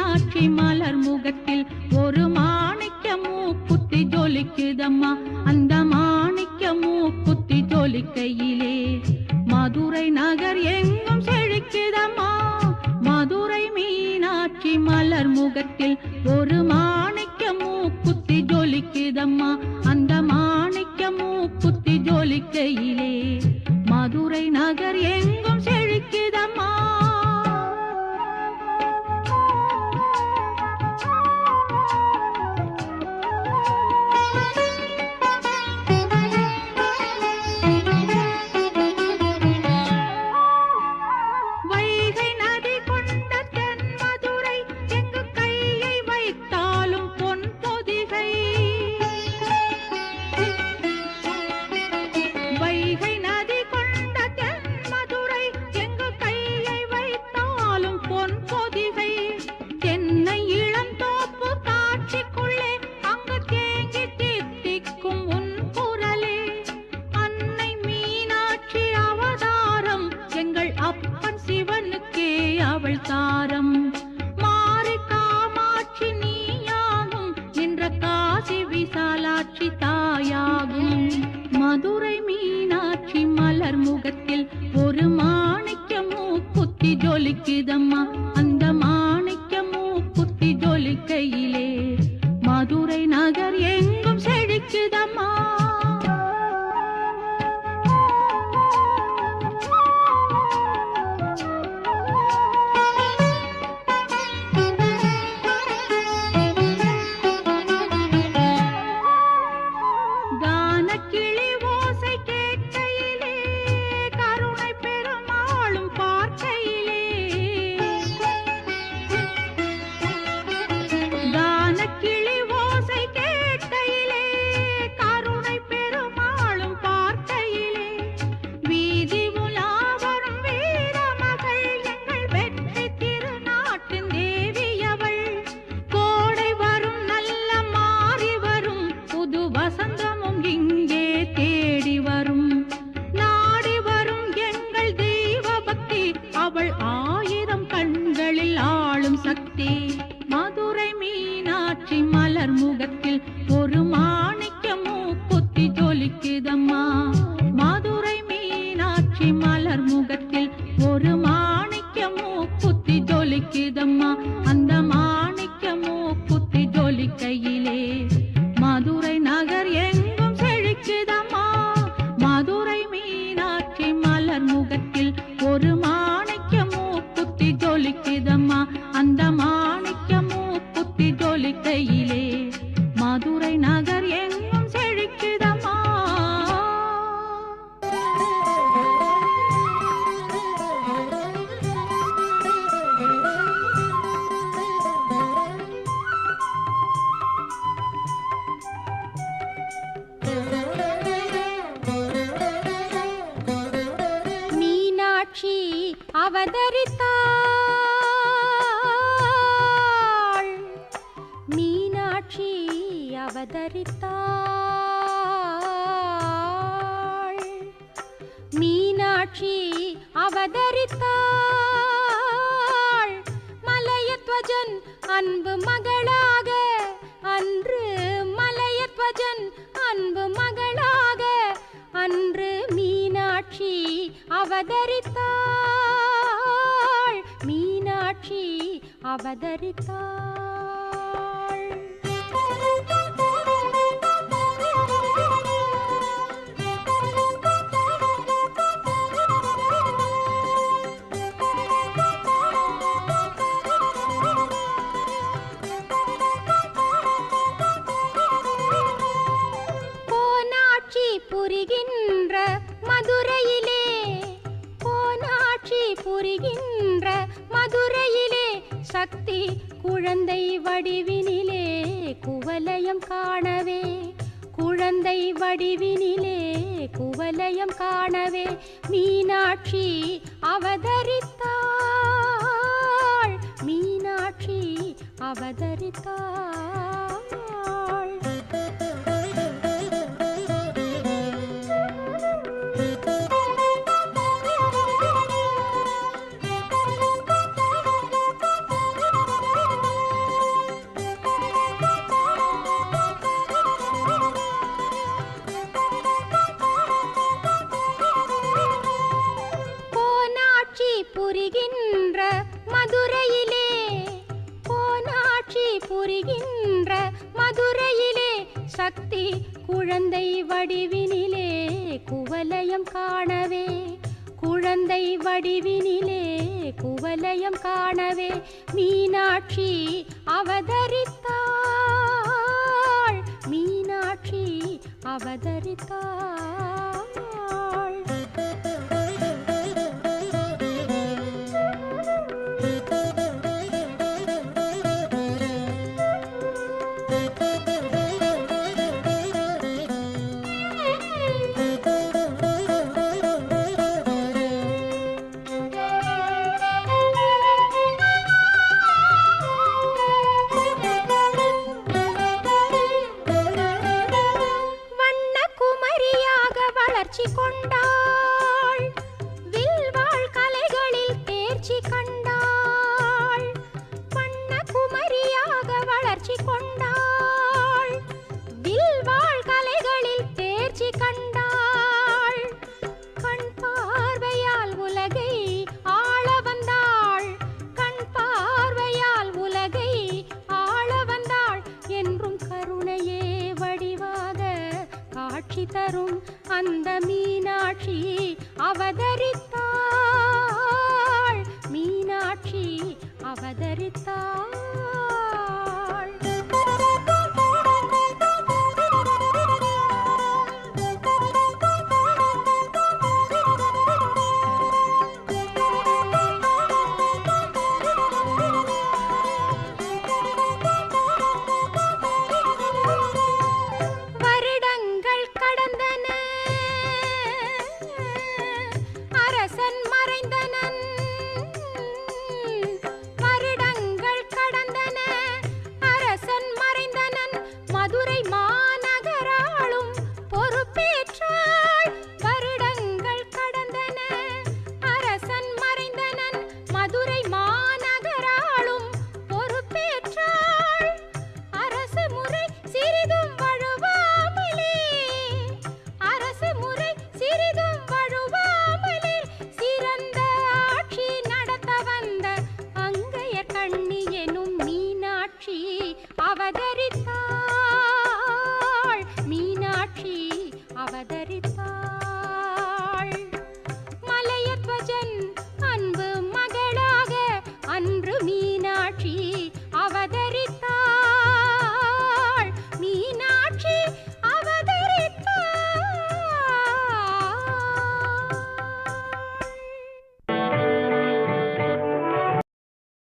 மீனாட்சி மலர் முகத்தில் ஒரு மாணிக்க மூக்குத்தி ஜொலிக்குதம்மா. அந்த மாணிக்க மூக்குத்தி ஜொலிக்கையிலே மதுரை நகர் எங்கும் செழிக்குதம்மா. மதுரை மீனாட்சி மலர் முகத்தில் ஒரு மாணிக்க மூக்குத்தி ஜொலிக்குதம்மா. அந்த மாணிக்க மூக்குத்தி ஜொலிக்கையிலே மதுரை நகர் எங்கும் செழிக்குதம்மா. தாரம் மாறி காமாட்சி நீயாகும் என்ற காசி விசாலாட்சி தாயாகும். மதுரை மீனாட்சி மலர் முகத்தில் ஒரு மாணிக்க மூக்குத்தி ஜொலிக்குதம்மா. அந்த மாணிக்க மூக்குத்தி ஜொலிக்கையிலே மதுரை நகர் எங்கும் செழிக்குதம்மா. மதுரை மீனாட்சி மலர் முகத்தில் ஒரு மாணிக்க மூக்குத்தி ஜொலிக்குதம்மா. மதுரை மீனாட்சி மலர் முகத்தில் ஒரு மாணிக்க மூக்குத்தி ஜொலிக்குதம்மா. அந்த மாணிக்க மூக்குத்தி ஜொலிக்கையிலே மதுரை நகர் எங்கும் செழிக்குதம்மா. மதுரை மீனாட்சி மலர் முகத்தில் ஒரு மாணிக்க மூக்குத்தி ஜொலிக்குதம்மா. அந்த மாணிக்க மூக்குத்தி ஜொலிக்கையிலே மதுரை நகர் எங்கும் செழிக்குதம்மா. மீனாட்சி அவதரித்தாள். மீனாட்சி அவதரித்தாள். மீனாட்சி அவதரித்தாள். மலையத்வஜன் அன்பு மகளாக அன்று மலையத்வஜன் அன்பு மகளாக அன்று மீனாட்சி அவதரித்தாள். மீனாட்சி அவதரித்தாள். புரிகின்ற மதுரையிலே கோனாட்சி புரிகின்ற மதுரையிலே சக்தி குழந்தை வடிவினிலே குவலயம் காணவே குழந்தை வடிவினிலே குவலயம் காணவே மீனாட்சி அவதரித்தாள். மீனாட்சி அவதரித்தாள். புரிகின்ற மதுரையிலே சக்தி குழந்தை வடிவினிலே குவலயம் காணவே குழந்தை வடிவினிலே குவலயம் காணவே மீனாட்சி அவதரித்தாள் மீனாட்சி அவதரித்தாள் வளர்ச்சி கொண்டாள் வில்வாள் கலைகளில் தேர்ச்சி கண்டாள் வண்ண குமரியாக வளர்ச்சி கொண்டாள் வில்வாள் கலைகளில் தேர்ச்சி கண்டாள் கண் பார்வையால் உலகை ஆள வந்தாள் கண் பார்வையால் உலகை ஆள வந்தாள் என்றும் கருணையே வடிவாக காட்சி தரும் அந்த மீனாட்சி அவதரித்தாள் மீனாட்சி அவதரித்தாள் அவதரித்தாள் மீனாட்சி அவதரித்தாள்